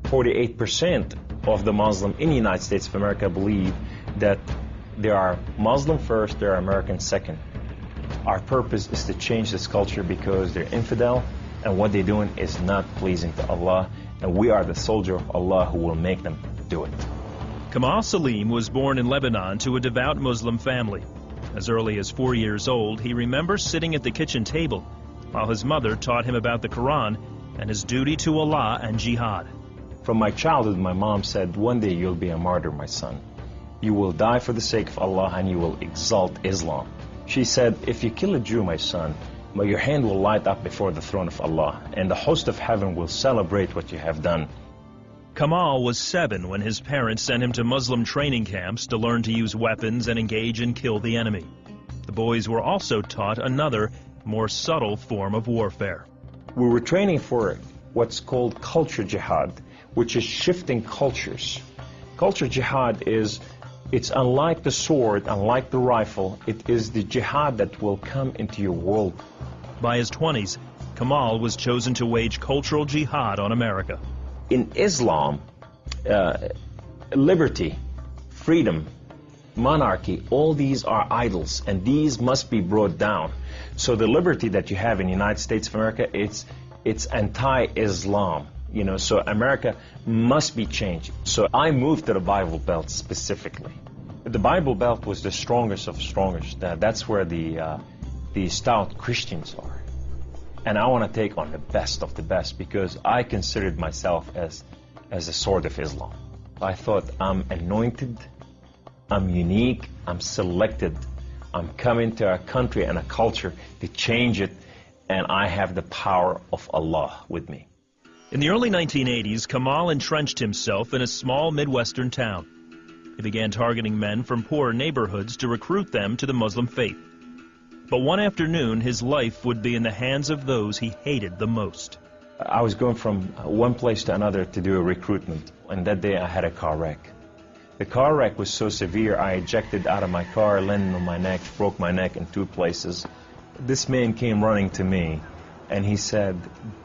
48% of the Muslim in the United States of America believe that they are Muslim first, they are American second. Our purpose is to change this culture because they're infidel, and what they're doing is not pleasing to Allah, and we are the soldier of Allah who will make them do it. Kamal Salim was born in Lebanon to a devout Muslim family. As early as 4 years old, he remembers sitting at the kitchen table while his mother taught him about the Quran and his duty to Allah and jihad. From my childhood, my mom said, one day you'll be a martyr, my son. You will die for the sake of Allah and you will exalt Islam. She said, if you kill a Jew, my son, your hand will light up before the throne of Allah, and the host of heaven will celebrate what you have done. Kamal was 7 when his parents sent him to Muslim training camps to learn to use weapons and engage and kill the enemy. The boys were also taught another, more subtle form of warfare. We were training for what's called culture jihad, which is shifting cultures. Culture jihad is, it's unlike the sword, unlike the rifle, it is the jihad that will come into your world. By his 20s, Kamal was chosen to wage cultural jihad on America. In Islam, liberty, freedom, monarchy, all these are idols, and these must be brought down. So the liberty that you have in the United States of America, it's anti-Islam. You know, so America must be changed. So I moved to the Bible Belt specifically. The Bible Belt was the strongest of strongest. That's where the stout Christians are. And I want to take on the best of the best because I considered myself as a sword of Islam. I thought I'm anointed, I'm unique, I'm selected. I'm coming to a country and a culture to change it, and I have the power of Allah with me. In the early 1980s, Kamal entrenched himself in a small Midwestern town. He began targeting men from poor neighborhoods to recruit them to the Muslim faith. But one afternoon, his life would be in the hands of those he hated the most. I was going from one place to another to do a recruitment, and that day I had a car wreck. The car wreck was so severe, I ejected out of my car, landed on my neck, broke my neck in 2 places. This man came running to me, and he said,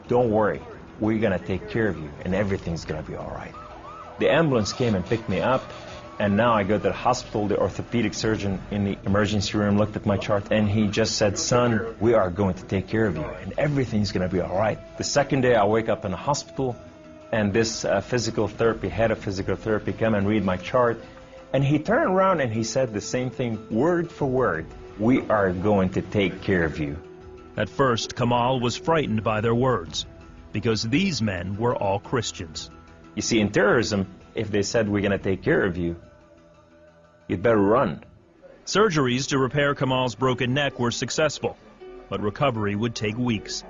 don't worry, we're going to take care of you, and everything's going to be all right. The ambulance came and picked me up, and now I go to the hospital. The orthopedic surgeon in the emergency room looked at my chart, and he just said, son, we are going to take care of you, and everything's going to be all right. The second day, I wake up in the hospital, and this head of physical therapy, come and read my chart, and he turned around and he said the same thing, word for word, we are going to take care of you. At first, Kamal was frightened by their words, because these men were all Christians. You see, in terrorism, if they said we're going to take care of you, you'd better run. Surgeries to repair Kamal's broken neck were successful, but recovery would take weeks.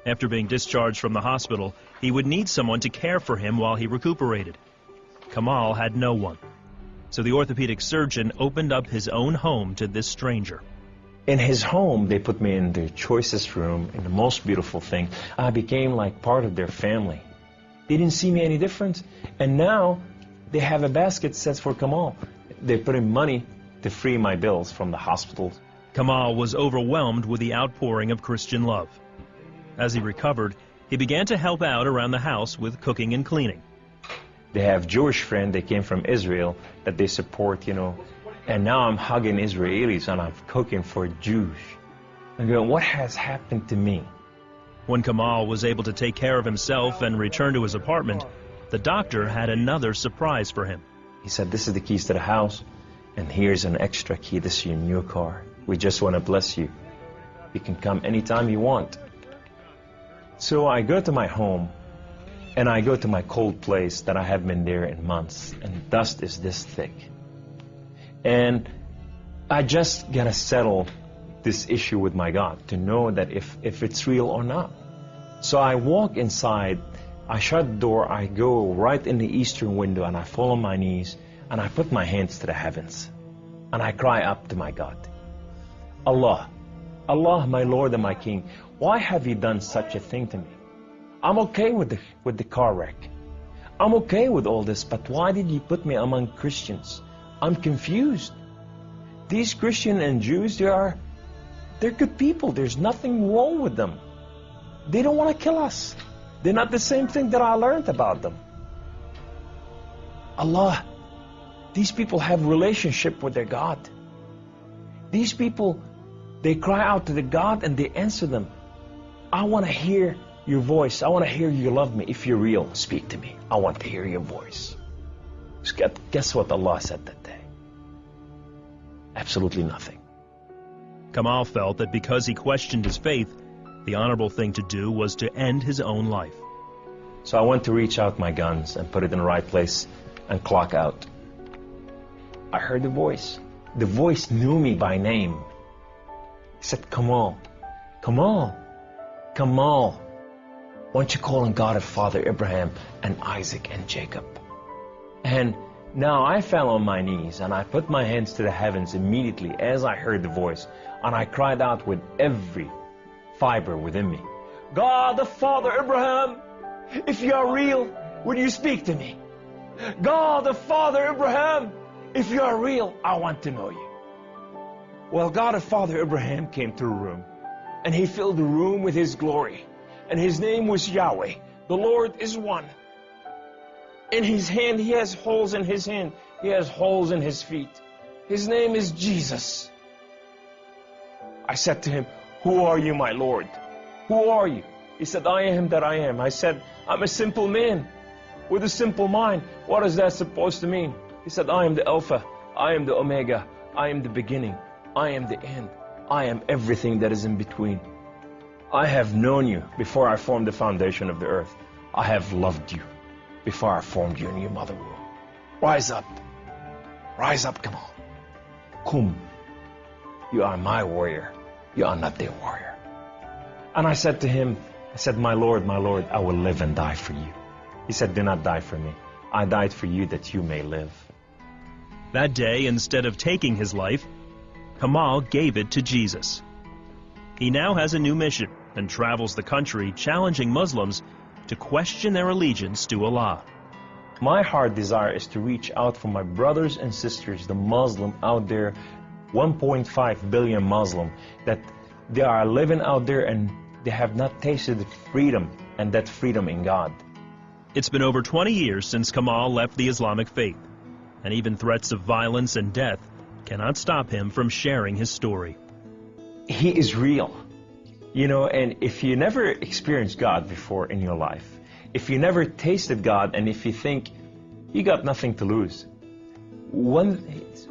After being discharged from the hospital, he would need someone to care for him while he recuperated. Kamal had no one, so the orthopedic surgeon opened up his own home to this stranger. In his home, they put me in the choicest room, in the most beautiful thing. I became like part of their family. They didn't see me any different, and now they have a basket set for Kamal. They put in money to free my bills from the hospital. Kamal was overwhelmed with the outpouring of Christian love. As he recovered, he began to help out around the house with cooking and cleaning. They have Jewish friends, they came from Israel, that they support, you know. And now I'm hugging Israelis and I'm cooking for Jews. I'm going, what has happened to me? When Kamal was able to take care of himself and return to his apartment, the doctor had another surprise for him. He said, this is the keys to the house, and here's an extra key. This is your new car. We just want to bless you. You can come anytime you want. So I go to my home, and I go to my cold place that I haven't been there in months, and dust is this thick. And I just gotta settle this issue with my God to know that if it's real or not. So I walk inside, I shut the door, I go right in the eastern window, and I fall on my knees, and I put my hands to the heavens, and I cry up to my God. Allah, Allah, my Lord and my King, why have you done such a thing to me? I'm okay with the car wreck. I'm okay with all this, but why did you put me among Christians? I'm confused. These Christians and Jews, they're good people. There's nothing wrong with them. They don't want to kill us. They're not the same thing that I learned about them. Allah, these people have relationship with their God. These people, they cry out to the God and they answer them. I want to hear your voice. I want to hear you love me. If you're real, speak to me. I want to hear your voice. Guess what Allah said that day? Absolutely nothing. Kamal felt that because he questioned his faith, the honorable thing to do was to end his own life. So I went to reach out my guns and put it in the right place and clock out. I heard the voice. The voice knew me by name. He said, Kamal, Kamal, Kamal, why don't you call on God of Father Abraham and Isaac and Jacob? And now I fell on my knees and I put my hands to the heavens immediately as I heard the voice, and I cried out with every fiber within me, God the Father Abraham, if you are real, will you speak to me? God the Father Abraham, if you are real, I want to know you. Well, God the Father Abraham came to the room, and he filled the room with his glory, and his name was Yahweh. The Lord is one. In his hand, he has holes in his hand. He has holes in his feet. His name is Jesus. I said to him, who are you, my Lord? Who are you? He said, I am that I am. I said, I'm a simple man with a simple mind. What is that supposed to mean? He said, I am the Alpha. I am the Omega. I am the beginning. I am the end. I am everything that is in between. I have known you before I formed the foundation of the earth. I have loved you before I formed you in your mother womb. Rise up. Rise up, come on. Kum. You are my warrior. You are not their warrior. And I said to him, I said, my Lord, I will live and die for you. He said, do not die for me. I died for you that you may live. That day, instead of taking his life, Kamal gave it to Jesus. He now has a new mission and travels the country challenging Muslims to question their allegiance to Allah. My heart desire is to reach out for my brothers and sisters, the Muslim out there, 1.5 billion Muslim, that they are living out there and they have not tasted freedom, and that freedom in God. It's been over 20 years since Kamal left the Islamic faith, and even threats of violence and death cannot stop him from sharing his story. He is real. You know, and if you never experienced God before in your life, if you never tasted God, and if you think you got nothing to lose, when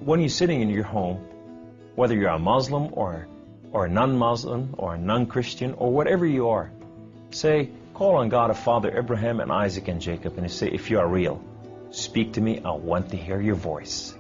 you're sitting in your home, whether you're a Muslim or a non-Muslim or a non-Christian or whatever you are, say, call on God of Father Abraham and Isaac and Jacob, and say, if you are real, speak to me, I want to hear your voice.